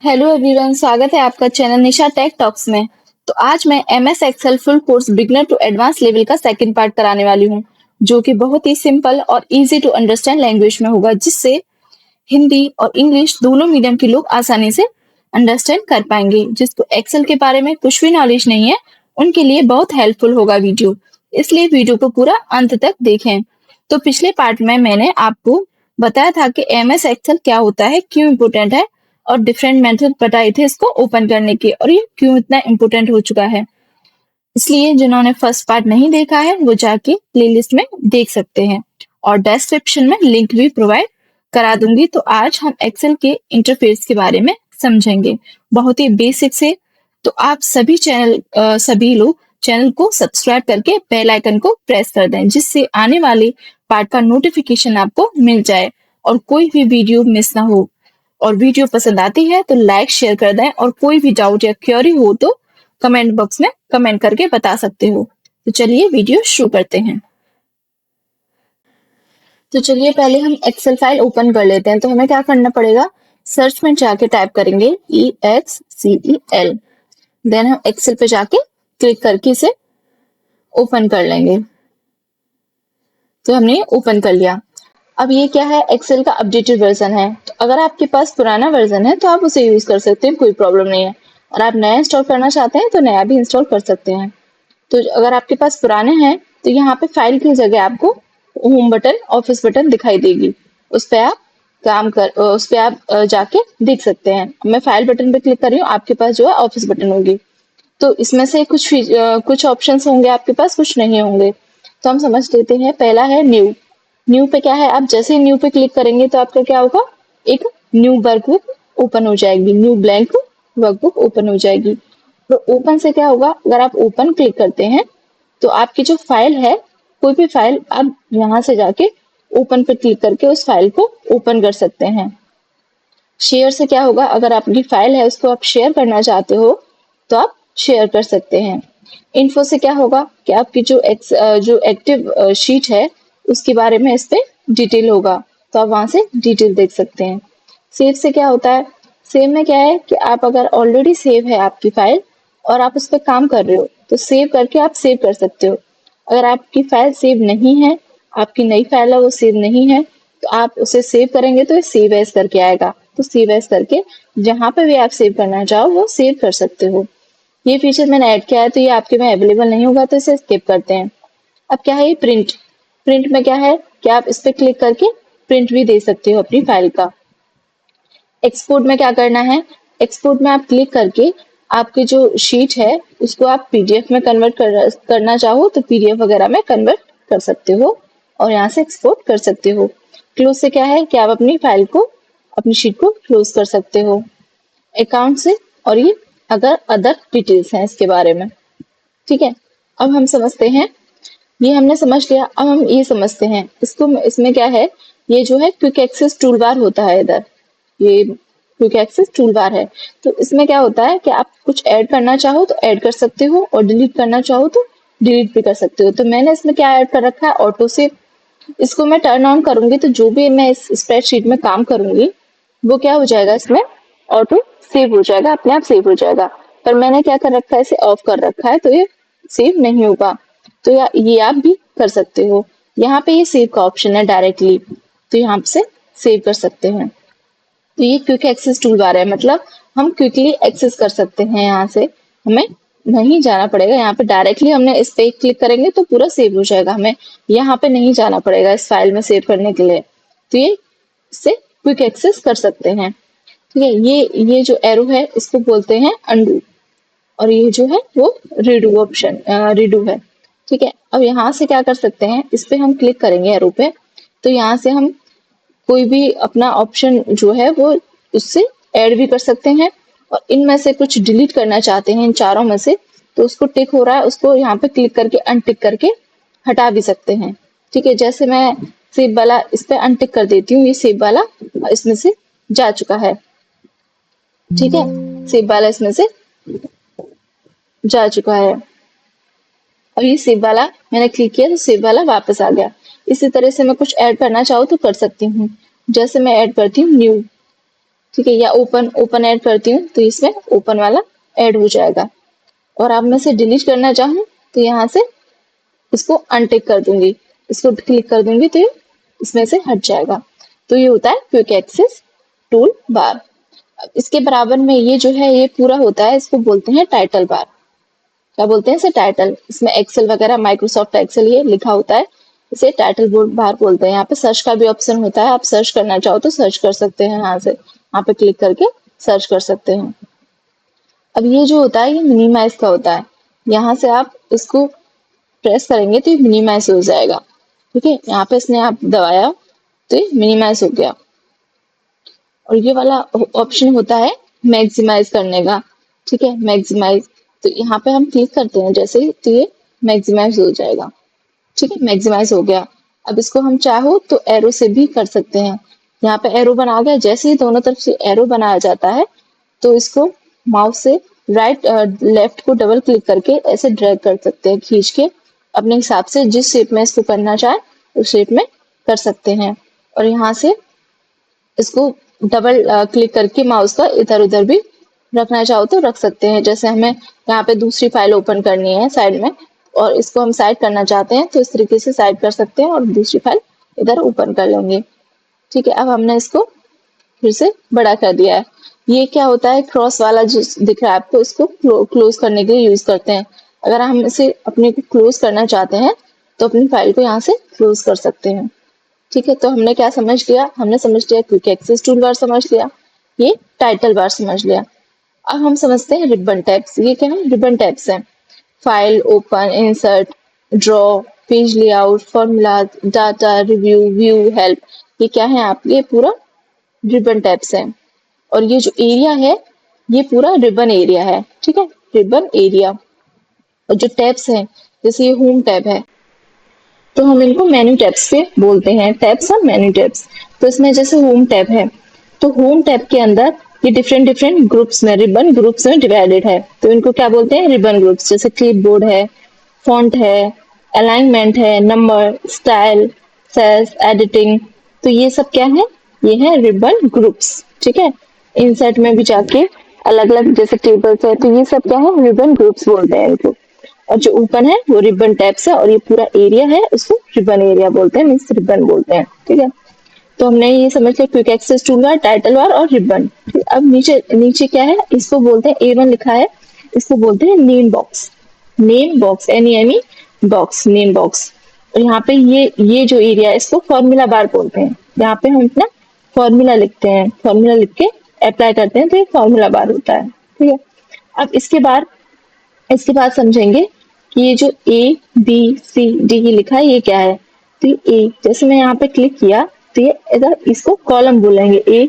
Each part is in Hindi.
हेलो एवरीवन, स्वागत है आपका चैनल निशा टेक टॉक्स में। तो आज मैं MS Excel full course beginner to advance level का सेकंड पार्ट कराने वाली हूँ, जो कि बहुत ही सिंपल और इजी टू अंडरस्टैंड लैंग्वेज में होगा, जिससे हिंदी और इंग्लिश दोनों मीडियम के लोग आसानी से अंडरस्टैंड कर पाएंगे। जिसको एक्सेल के बारे में कुछ भी नॉलेज नहीं है, उनके लिए बहुत हेल्पफुल होगा वीडियो। इसलिए वीडियो को पूरा अंत तक देखें। तो पिछले पार्ट में मैंने आपको बताया था कि एमएस एक्सेल क्या होता है, क्यों इम्पोर्टेंट है, और डिफरेंट मेथड बताए थे इसको ओपन करने के, और ये क्यों इतना इम्पोर्टेंट हो चुका है। इसलिए जिन्होंने फर्स्ट पार्ट नहीं देखा है वो जाके प्लेलिस्ट में देख सकते हैं, और डिस्क्रिप्शन में लिंक भी प्रोवाइड करा दूंगी। तो आज हम एक्सेल के इंटरफेस के बारे में समझेंगे, बहुत ही बेसिक से। तो आप सभी लोग चैनल को सब्सक्राइब करके बेल आइकन को प्रेस कर दें, जिससे आने वाले पार्ट का नोटिफिकेशन आपको मिल जाए और कोई भी वीडियो मिस ना हो। और वीडियो पसंद आती है तो लाइक शेयर कर दें, और कोई भी डाउट या क्वेरी हो तो कमेंट बॉक्स में कमेंट करके बता सकते हो। तो चलिए वीडियो शुरू करते हैं। तो चलिए पहले हम एक्सेल फाइल ओपन कर लेते हैं। तो हमें क्या करना पड़ेगा, सर्च में जाके टाइप करेंगे EXCEL, देन हम एक्सेल पे जाके क्लिक करके इसे ओपन कर लेंगे। तो हमने ओपन कर लिया। अब ये क्या है, एक्सेल का अपडेटेड वर्जन है। तो अगर आपके पास पुराना वर्जन है तो आप उसे यूज कर सकते हैं, कोई प्रॉब्लम नहीं है। और आप नया इंस्टॉल करना चाहते हैं तो नया भी इंस्टॉल कर सकते हैं। तो अगर आपके पास पुराने हैं तो यहाँ पे फाइल की जगह आपको होम बटन, ऑफिस बटन दिखाई देगी। उस पे आप उस पे आप जाके देख सकते हैं। मैं फाइल बटन पे क्लिक कर रही हूँ, आपके पास जो है ऑफिस बटन होगी। तो इसमें से कुछ ऑप्शंस होंगे आपके पास, कुछ नहीं होंगे। तो हम समझ लेते हैं। पहला है न्यू। न्यू पे क्या है, आप जैसे ही न्यू पे क्लिक करेंगे तो आपका क्या होगा, एक न्यू वर्कबुक ओपन हो जाएगी, न्यू ब्लैंक वर्कबुक ओपन हो जाएगी। तो ओपन से क्या होगा, अगर आप ओपन क्लिक करते हैं तो आपकी जो फाइल है, कोई भी फाइल आप यहाँ से जाके ओपन पे क्लिक करके उस फाइल को ओपन कर सकते हैं। शेयर से क्या होगा, अगर आपकी फाइल है उसको आप शेयर करना चाहते हो तो आप शेयर कर सकते हैं। इन्फो से क्या होगा कि आपकी जो एक्टिव शीट है उसके बारे में इस पे डिटेल होगा, तो आप वहां से डिटेल देख सकते हैं। सेव से क्या होता है, सेव में क्या है कि आप अगर ऑलरेडी सेव है आपकी फाइल और आप उस पर काम कर रहे हो तो सेव करके आप सेव कर सकते हो। अगर आपकी फाइल सेव नहीं है, आपकी नई फाइल है वो सेव नहीं है, तो आप उसे सेव करेंगे तो सेव एज करके आएगा। तो सेव एज करके जहां पे भी आप सेव करना चाहो वो सेव कर सकते हो। ये फीचर मैंने ऐड किया है, तो ये आपके में अवेलेबल नहीं होगा तो इसे स्किप करते हैं। अब क्या है ये प्रिंट। प्रिंट में क्या है कि आप इस पे क्लिक करके प्रिंट भी दे सकते हो अपनी फाइल का। एक्सपोर्ट में क्या करना है, एक्सपोर्ट में आप क्लिक करके आपकी जो शीट है उसको आप पीडीएफ में करना चाहो तो पीडीएफ वगैरह में कन्वर्ट कर सकते हो और यहाँ से एक्सपोर्ट कर सकते हो। क्लोज से क्या है कि आप अपनी फाइल को, अपनी शीट को क्लोज कर सकते हो। अकाउंट से, और ये अगर अदर डिटेल्स हैं इसके बारे में। ठीक है, अब हम समझते हैं। ये हमने समझ लिया। अब हम ये समझते हैं इसको, इसमें क्या है, ये जो है क्विक एक्सेस टूल बार होता है इधर, ये क्विक एक्सेस टूल बार है। तो इसमें क्या होता है कि आप कुछ ऐड करना चाहो तो ऐड कर सकते हो और डिलीट करना चाहो तो डिलीट भी कर सकते हो। तो मैंने इसमें क्या ऐड कर रखा है, ऑटो सेव। इसको मैं टर्न ऑन करूंगी तो जो भी मैं इस स्प्रेडशीट में काम करूंगी वो क्या हो जाएगा, इसमें ऑटो सेव हो जाएगा, अपने आप सेव हो जाएगा। पर मैंने क्या कर रखा है, इसे ऑफ कर रखा है तो ये सेव नहीं होगा। तो ये आप भी कर सकते हो। यहाँ पे ये सेव का ऑप्शन है डायरेक्टली, तो यहाँ से सेव कर सकते हैं। तो ये क्विक एक्सेस टूल बार है, मतलब हम क्विकली एक्सेस कर सकते हैं। यहाँ से हमें नहीं जाना पड़ेगा, यहाँ पे डायरेक्टली हमने इस पे क्लिक करेंगे तो पूरा सेव हो जाएगा, हमें यहाँ पे नहीं जाना पड़ेगा इस फाइल में सेव करने के लिए। तो ये इससे क्विक एक्सेस कर सकते हैं। ठीक है, ये जो एरो है इसको बोलते हैं अंडू, और ये जो है वो रिडू ऑप्शन, रिडू है। ठीक है, अब यहाँ से क्या कर सकते हैं, इस पे हम क्लिक करेंगे एरो पे, तो यहाँ से हम कोई भी अपना ऑप्शन जो है वो उससे ऐड भी कर सकते हैं। और इनमें से कुछ डिलीट करना चाहते हैं इन चारों में से, तो उसको टिक हो रहा है उसको यहाँ पे क्लिक करके अनटिक करके हटा भी सकते हैं। ठीक है, जैसे मैं सेव वाला इस पे अनटिक कर देती हूँ, ये सेव वाला इसमें से जा चुका है। ठीक है, सेव वाला इसमें से जा चुका है। और ये सेव वाला मैंने क्लिक किया तो सेव वाला वापस आ गया। इसी तरह से मैं कुछ ऐड करना चाहूँ तो कर सकती हूँ। जैसे मैं ऐड करती हूँ न्यू, ठीक है, या ओपन ओपन ऐड करती हूँ तो इसमें ओपन वाला ऐड हो जाएगा। और अब मैं इसे डिलीट करना चाहूँ तो यहाँ से इसको अनटिक कर दूंगी, इसको क्लिक कर दूंगी तो ये इसमें से हट जाएगा। तो ये होता है क्विक एक्सेस टूल बार। इसके बराबर में ये जो है ये पूरा होता है, इसको बोलते हैं टाइटल बार। क्या बोलते हैं इसे? टाइटल। इसमें एक्सेल वगैरह माइक्रोसॉफ्ट एक्सेल ये लिखा होता है, इसे टाइटल बोर्ड बार बोलते हैं। यहाँ पे सर्च का भी ऑप्शन होता है, आप सर्च करना चाहो तो सर्च कर सकते हैं, यहाँ से यहाँ पे क्लिक करके सर्च कर सकते हैं। अब ये जो होता है ये मिनिमाइज का होता है, यहाँ से आप इसको प्रेस करेंगे तो ये मिनिमाइज हो जाएगा। ठीक है, यहाँ पे इसने आप दबाया तो ये मिनिमाइज हो गया। और ये वाला ऑप्शन होता है मैक्सिमाइज करने का। ठीक है, मैक्सिमाइज, तो यहाँ पे हम क्लिक करते हैं जैसे ही तो ये मैक्सिमाइज हो जाएगा। ठीक है, मैक्सिमाइज हो गया। अब इसको हम चाहो तो एरो से भी कर सकते हैं। यहाँ पे एरो बना गया, जैसे ही दोनों तरफ से एरो बनाया जाता है तो इसको माउस से राइट लेफ्ट को डबल क्लिक करके ऐसे ड्रैग कर सकते हैं, खींच के अपने हिसाब से जिस शेप में इसको करना चाहे उस शेप में कर सकते हैं। और यहाँ से इसको डबल क्लिक करके माउस का इधर उधर भी रखना चाहो तो रख सकते हैं। जैसे हमें यहाँ पे दूसरी फाइल ओपन करनी है साइड में और इसको हम साइड करना चाहते हैं तो इस तरीके से साइड कर सकते हैं और दूसरी फाइल इधर ओपन कर लेंगे। ठीक है, अब हमने इसको फिर से बड़ा कर दिया है। ये क्या होता है, क्रॉस वाला जो दिख रहा है आपको, इसको क्लोज करने के लिए यूज करते हैं। अगर हम इसे अपने को क्लोज करना चाहते हैं तो अपनी फाइल को यहाँ से क्लोज कर सकते हैं। ठीक है, तो हमने क्या समझ लिया? हमने समझ लिया क्विक एक्सेस टूल बार समझ लिया, ये टाइटल बार समझ लिया। अब हम समझते हैं रिबन टैब्स। ये क्या है? रिबन टैब्स हैं। File, open, insert, draw, page layout, formula, data, review, view, help, ये क्या है आपके? ये पूरा रिबन टैब्स है। और ये जो एरिया है ये पूरा रिबन एरिया है। ठीक है, रिबन एरिया। और जो टैब्स हैं, जैसे ये होम टैब है तो हम इनको मेन्यू टैब्स पे बोलते हैं, टैब्स और मेन्यू टैब्स। तो इसमें जैसे होम टैब है तो होम टैब के अंदर ये डिफरेंट डिफरेंट ग्रुप्स में, रिबन ग्रुप्स में डिवाइडेड है, तो इनको क्या बोलते हैं? Ribbon groups. जैसे क्लिपबोर्ड है, फॉन्ट है, अलाइनमेंट है, नंबर, स्टाइल, सेल्स, एडिटिंग, तो ये सब क्या है? ये है रिबन ग्रुप्स। ठीक है, इंसर्ट में भी जाके अलग अलग जैसे टेबल्स है तो ये सब क्या है? रिबन ग्रुप्स बोलते हैं इनको। और जो ओपन है वो रिबन टैब्स है और ये पूरा एरिया है उसको रिबन एरिया बोलते हैं, मीन्स रिबन बोलते हैं। ठीक है, तो हमने ये समझ लिया quick access tool bar, title bar और रिबन। अब नीचे नीचे क्या है? इसको बोलते हैं A1 लिखा है, इसको बोलते हैं name box. Name box, NEME box, name box. और यहाँ पे ये जो एरिया है इसको फॉर्मूला बार बोलते हैं। यहाँ पे हम अपना फॉर्मूला लिखते हैं, फॉर्मूला लिख के अप्लाई करते हैं तो ये फॉर्मूला बार होता है। ठीक है, अब इसके बाद समझेंगे कि ये जो ABCD ये लिखा है ये क्या है। तो ये ए, जैसे मैं यहाँ पे क्लिक किया तो ये इधर इसको कॉलम बोलेंगे। ए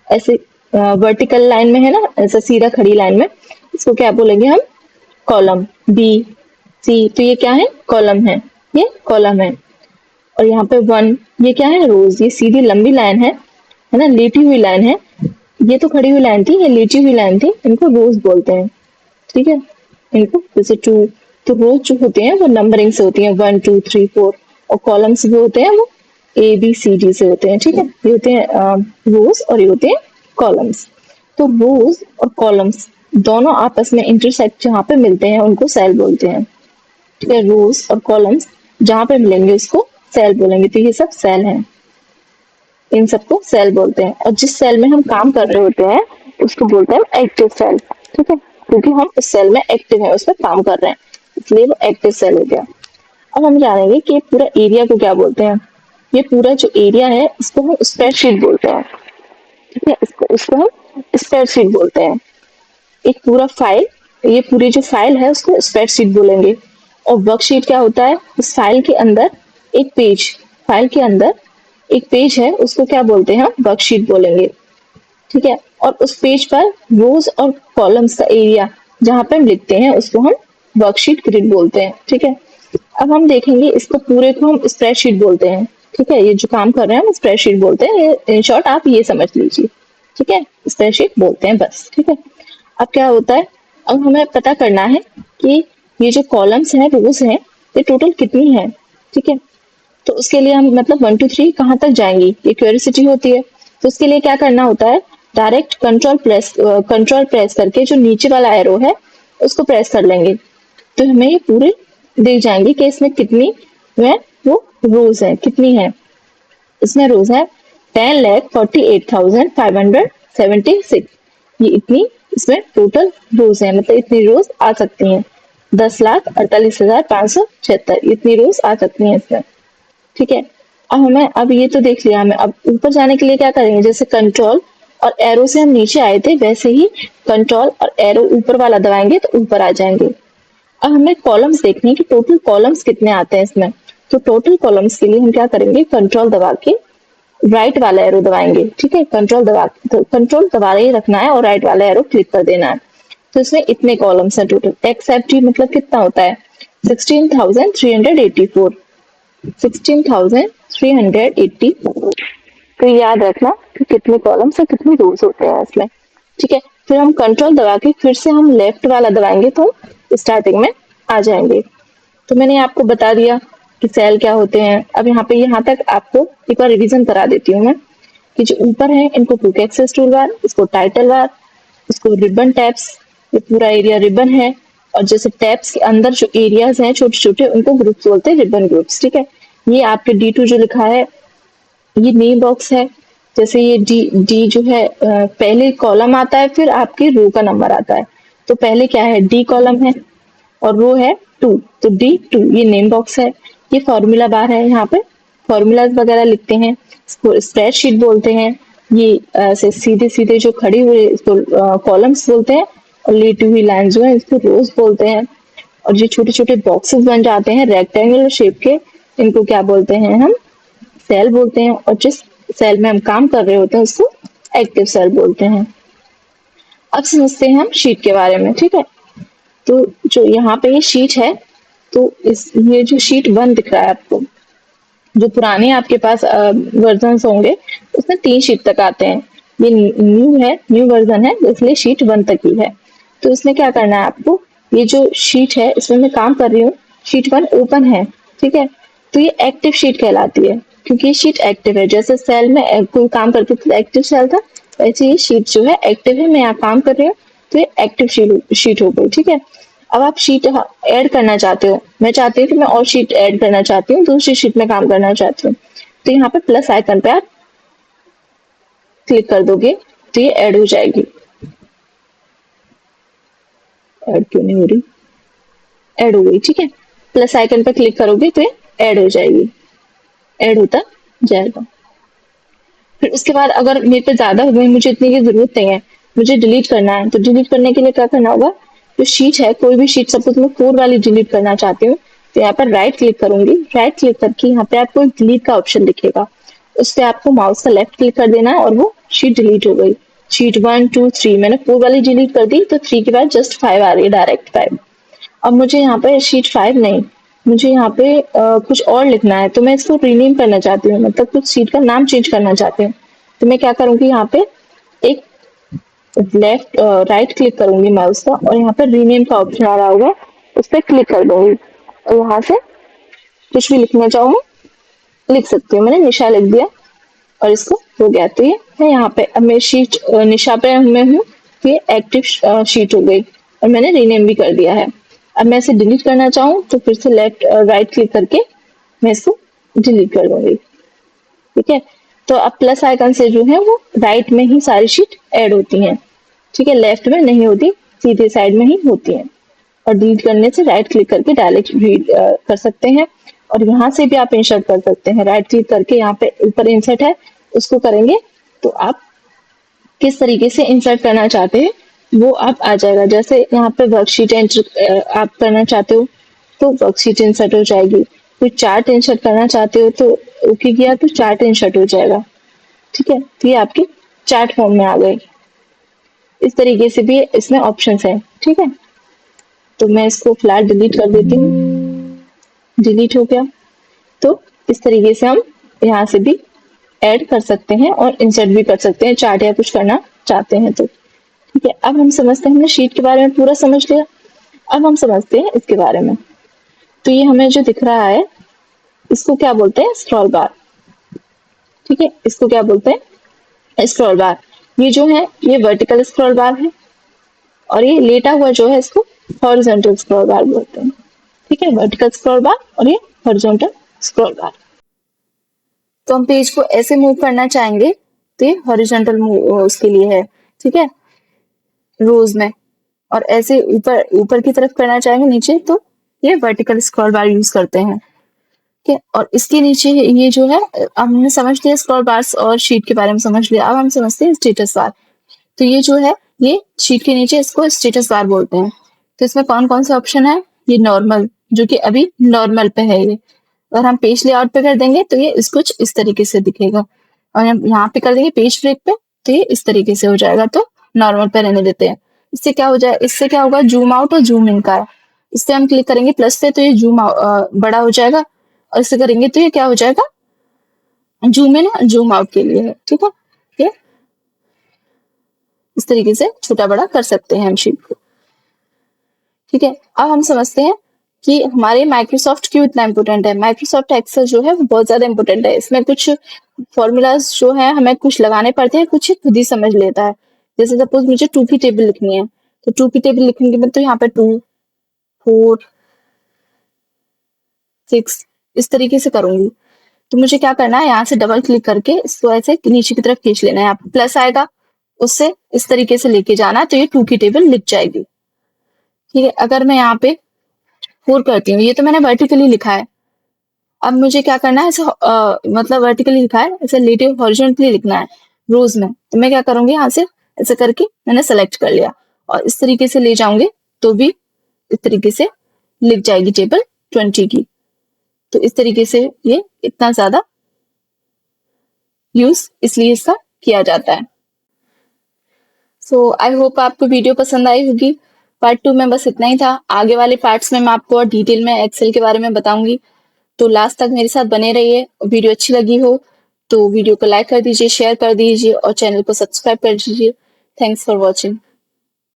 ऐसे वर्टिकल लाइन में है ना, ऐसा सीधा खड़ी लाइन में, इसको क्या बोलेंगे हम? कॉलम। B C, तो ये क्या है? कॉलम है, ये कॉलम है। और यहाँ पे 1 ये क्या है? रोज। ये सीधी लंबी लाइन है ना, लेटी हुई लाइन है। ये तो खड़ी हुई लाइन थी, ये लेटी हुई लाइन थी, इनको रोज बोलते हैं। ठीक है, इनको जैसे 2, तो रोज जो होते हैं वो नंबरिंग से होती हैं, 1 2 3 4, और कॉलम्स जो होते हैं वो ABCD से होते हैं। ठीक है, ये होते हैं रोज और ये होते हैं कॉलम्स। तो रोज और कॉलम्स दोनों आपस में इंटरसेक्ट जहाँ पे मिलते हैं उनको सेल बोलते हैं। ठीक है, रोज और कॉलम्स जहाँ पे मिलेंगे उसको सेल बोलेंगे। तो ये सब सेल हैं, इन सबको सेल बोलते हैं। और जिस सेल में हम काम कर रहे होते हैं उसको बोलते हैं एक्टिव सेल। ठीक है, क्योंकि हम उस सेल में एक्टिव हैं, उसमें काम कर रहे हैं, इसलिए वो एक्टिव सेल हो गया। अब हम जानेंगे कि पूरा एरिया को क्या बोलते हैं। ये पूरा जो एरिया है इसको हम स्प्रेडशीट बोलते हैं। ठीक है, इसको हम स्प्रेडशीट बोलते हैं। एक पूरा फाइल, ये पूरी जो फाइल है उसको स्प्रेडशीट बोलेंगे। और वर्कशीट क्या होता है? उस फाइल के अंदर एक पेज, फाइल के अंदर एक पेज है उसको क्या बोलते हैं? हम वर्कशीट बोलेंगे। ठीक है, और उस पेज पर रोज और कॉलम्स का एरिया जहाँ पे हम लिखते हैं उसको हम वर्कशीट ग्रिड बोलते हैं। ठीक है, अब हम देखेंगे इसको पूरे को हम स्प्रेडशीट बोलते हैं। ठीक है, ये जो काम कर रहे हैं हम स्प्रेडशीट बोलते हैं, इन शॉर्ट आप ये समझ लीजिए। ठीक है, स्प्रेडशीट बोलते हैं बस। ठीक है, अब क्या होता है? अब हमें पता करना है कि ये जो कॉलम्स हैं, रोज हैं, ये टोटल कितनी है। ठीक है, तो उसके लिए हम मतलब 1 2 3 कहाँ तक जाएंगी, ये क्यूरियोसिटी होती है। तो उसके लिए क्या करना होता है? डायरेक्ट कंट्रोल प्रेस करके जो नीचे वाला एरो है उसको प्रेस कर लेंगे, तो हमें ये पूरे दिख जाएंगे कि इसमें कितनी में वो रोज है, कितनी है। इसमें रोज है 10,48,576। ये इतनी इसमें टोटल रोज है, मतलब इतनी रोज आ सकती हैं। 10,48,576 इतनी रोज आ सकती हैं इसमें। ठीक है, अब ये तो देख लिया हमें। अब ऊपर जाने के लिए क्या करेंगे, जैसे कंट्रोल और एरो से हम नीचे आए थे वैसे ही कंट्रोल और एरो ऊपर वाला दबाएंगे तो ऊपर आ जाएंगे। अब हमें कॉलम्स देखने हैं कि टोटल कॉलम्स कितने आते हैं इसमें। तो टोटल कॉलम्स के लिए हम क्या करेंगे, कंट्रोल दबा के राइट वाला एरो दबाएंगे। ठीक है, कंट्रोल दबा ही रखना है और राइट वाला एरो क्लिक कर देना है। तो इसमें इतने कॉलम्स हैं टोटल। एक्सेप्ट मतलब कितना होता है, 16,384। 16,384। तो याद रखना कि कितने कॉलम्स और कितने रोज होते हैं इसमें। ठीक है, फिर हम कंट्रोल दबा के फिर से हम लेफ्ट वाला दबाएंगे तो स्टार्टिंग में आ जाएंगे। तो मैंने आपको बता दिया कि सेल क्या होते हैं। अब यहाँ तक आपको एक बार रिवीजन करा देती हूँ मैं कि जो ऊपर है इनको क्विक एक्सेस टूल बार, इसको टाइटल बार, इसको रिबन टैब्स, ये पूरा एरिया रिबन है। और जैसे टैब्स के अंदर जो एरियाज हैं छोटे छोटे उनको ग्रुप्स बोलते हैं, रिबन ग्रुप्स। ठीक है, ये आपके D2 जो लिखा है ये नेम बॉक्स है। जैसे ये डी जो है पहले कॉलम आता है फिर आपके रो का नंबर आता है। तो पहले क्या है, डी कॉलम है और रो है 2, तो D2 ये नेम बॉक्स है। ये फॉर्मूला बार है, यहाँ पे फॉर्मूलाज वगैरह लिखते हैं, इसको स्प्रेडशीट बोलते हैं। ये ऐसे सीधे सीधे जो खड़ी हुई इसको कॉलम्स बोलते हैं, और लेटी हुई लाइन जो है इसको रोज बोलते हैं। और जो छोटे छोटे बॉक्सेस बन जाते हैं रेक्टेंगुलर शेप के, इनको क्या बोलते हैं, हम सेल बोलते हैं। और जिस सेल में हम काम कर रहे होते हैं उसको एक्टिव सेल बोलते हैं। अब समझते हैं हम शीट के बारे में। ठीक है, तो जो यहाँ पे ये शीट है, तो ये जो शीट 1 दिख रहा है आपको, जो पुराने आपके पास वर्जन होंगे उसमें 3 शीट तक आते हैं। ये न्यू वर्जन है इसलिए शीट 1 तक ही है। तो इसमें क्या करना है आपको, ये जो शीट है इसमें मैं काम कर रही हूँ, शीट 1 ओपन है। ठीक है, तो ये एक्टिव शीट कहलाती है क्योंकि ये शीट एक्टिव है। जैसे सेल में कोई काम करते थे एक्टिव सेल था, वैसे ये शीट जो है एक्टिव है, मैं यहाँ काम कर रही हूँ तो ये एक्टिव शीट हो गई। ठीक है, अब आप शीट ऐड करना चाहते हो, मैं चाहती हूँ कि मैं और शीट ऐड करना चाहती हूँ, दूसरी शीट में काम करना चाहती हूँ। तो यहाँ पे प्लस आइकन पे आप क्लिक कर दोगे तो ये ऐड हो जाएगी। ऐड क्यों नहीं हो रही, ऐड हो गई। ठीक है, प्लस आइकन पे क्लिक करोगे तो ये ऐड हो जाएगी, ऐड होता जाएगा। फिर उसके बाद अगर मेरे पे ज्यादा हो गई, मुझे इतनी की जरूरत नहीं है, मुझे डिलीट करना है, तो डिलीट करने के लिए क्या करना होगा, जो शीट है कोई भी शीट, सपोज मैं 4 वाली डिलीट करना चाहती हूँ, तो यहाँ पर राइट क्लिक करूंगी। राइट क्लिक करके यहाँ पे आपको डिलीट का ऑप्शन दिखेगा, उस पर आपको माउस का लेफ्ट क्लिक कर देना है और वो शीट डिलीट हो गई। शीट 1 2 3 मैंने 4 वाली डिलीट कर दी, तो 3 के बाद जस्ट 5 आ रही है, डायरेक्ट 5। अब मुझे यहाँ पे शीट 5 नहीं, मुझे यहाँ पे कुछ और लिखना है, तो मैं इसको रीनेम करना चाहती हूँ, मतलब कुछ शीट का नाम चेंज करना चाहती हूँ। तो मैं क्या करूंगी, यहाँ पे एक लेफ्ट राइट क्लिक करूंगी माउस का, और यहाँ पे रीनेम का ऑप्शन आ रहा होगा, उस पर क्लिक कर दूंगी और यहाँ से कुछ भी लिखना चाहूँ लिख सकती हूँ। मैंने निशा लिख दिया और इसको हो गया। तो ये मैं यहाँ पे अब मैं शीट निशा पे मैं हूँ, तो ये एक्टिव शीट हो गई और मैंने रीनेम भी कर दिया है। अब मैं इसे डिलीट करना चाहूँ तो फिर से लेफ्ट राइट क्लिक करके मैं इसको डिलीट कर दूंगी। ठीक है, तो अब प्लस आइकन से जो है वो राइट में ही सारी शीट ऐड होती हैं। ठीक है, लेफ्ट में नहीं होती, सीधे साइड में ही होती हैं। और डिलीट करने से राइट क्लिक करके डायरेक्ट रीड कर सकते हैं, और यहाँ से भी आप इंसर्ट कर सकते हैं। राइट क्लिक करके यहाँ पे ऊपर इंसर्ट है उसको करेंगे तो आप किस तरीके से इंसर्ट करना चाहते हैं वो आप आ जाएगा। जैसे यहाँ पे वर्कशीट एंटर आप करना चाहते हो तो वर्कशीट इंसर्ट हो जाएगी। कोई चार्ट इंसर्ट करना चाहते हो तो ओके किया तो चार्ट इंसर्ट हो जाएगा। ठीक है, तो ये आपके चार्ट फॉर्म में आ गए। इस तरीके से भी इसमें ऑप्शंस हैं। ठीक है, तो मैं इसको फिलहाल डिलीट कर देती हूँ। डिलीट हो गया। तो इस तरीके से हम यहाँ से भी ऐड कर सकते हैं और इंसर्ट भी कर सकते हैं, चार्ट या कुछ करना चाहते हैं तो। ठीक है, अब हम समझते हैं, हमने शीट के बारे में पूरा समझ लिया। अब हम समझते हैं इसके बारे में। तो ये हमें जो दिख रहा है इसको क्या बोलते हैं, स्क्रॉल बार। ठीक है, इसको क्या बोलते हैं, स्क्रॉल बार। ये जो है ये वर्टिकल स्क्रॉल बार है और ये लेटा हुआ जो है इसको हॉरिजॉन्टल स्क्रॉल बार बोलते हैं। ठीक है, वर्टिकल स्क्रॉल बार और ये हॉरिजॉन्टल स्क्रॉल बार। तो हम पेज को ऐसे मूव करना चाहेंगे तो ये हॉरिजॉन्टल मूव उसके लिए है। ठीक है, रोज में, और ऐसे ऊपर ऊपर की तरफ करना चाहेंगे नीचे तो ये वर्टिकल स्क्रॉल बार यूज करते हैं। ठीक है, और इसके नीचे ये जो है, अब हमने समझ लिया स्क्रॉल बार्स और शीट के बारे में समझ लिया। अब हम समझते हैं स्टेटस बार। तो ये जो है ये शीट के नीचे इसको स्टेटस बार बोलते हैं। तो इसमें कौन कौन से ऑप्शन है? ये नॉर्मल, जो कि अभी नॉर्मल पे है ये। अगर हम पेज लेआउट पे कर देंगे तो ये कुछ इस तरीके से दिखेगा, और हम यहाँ पे कर देंगे पेज ब्रेक पे तो ये इस तरीके से हो जाएगा। तो नॉर्मल पे रहने देते हैं। इससे क्या हो जाए, इससे क्या होगा, जूम आउट और जूम इन का है। इससे हम क्लिक करेंगे प्लस पे तो ये बड़ा हो जाएगा, और इससे करेंगे तो ये क्या हो जाएगा, जूम इन और जूम आउट के लिए है। ठीक है, ये इस तरीके से छोटा बड़ा कर सकते हैं हम शीट को। ठीक है, अब हम समझते हैं कि हमारे माइक्रोसॉफ्ट क्यों इतना इम्पोर्टेंट है। माइक्रोसॉफ्ट एक्सेल जो है वो बहुत ज्यादा इम्पोर्टेंट है। इसमें कुछ फॉर्मूलाज जो है हमें कुछ लगाने पड़ते हैं, कुछ खुद ही समझ लेता है। जैसे सपोज मुझे 2 की टेबल लिखनी है, तो 2 की टेबल लिखने के बाद तो यहाँ पे 2, 4, 6 इस तरीके से करूंगी। तो मुझे क्या करना है, यहाँ से डबल क्लिक करके इसको ऐसे नीचे की तरफ खींच लेना है। यहाँ पे प्लस आएगा, उससे इस तरीके से लेके जाना है तो ये 2 की टेबल लिख जाएगी। ठीक है, अगर मैं यहाँ पे 4 करती हूँ, ये तो मैंने वर्टिकली लिखा है। अब मुझे क्या करना है, ऐसे मतलब वर्टिकली लिखा है, ऐसे लेटे हॉरिजॉन्टली लिखना है रोज में। तो मैं क्या करूंगी, यहाँ से ऐसे करके मैंने सेलेक्ट कर लिया और इस तरीके से ले जाऊंगे तो भी इस तरीके से लिख जाएगी टेबल 20 की। तो इस तरीके से ये इतना ज्यादा यूज इसलिए इसका किया जाता है। सो आई होप आपको वीडियो पसंद आई होगी। पार्ट 2 में बस इतना ही था। आगे वाले पार्ट्स में मैं आपको और डिटेल में एक्सेल के बारे में बताऊंगी। तो लास्ट तक मेरे साथ बने रहिए। वीडियो अच्छी लगी हो तो वीडियो को लाइक कर दीजिए, शेयर कर दीजिए और चैनल को सब्सक्राइब कर दीजिए। Thanks for watching.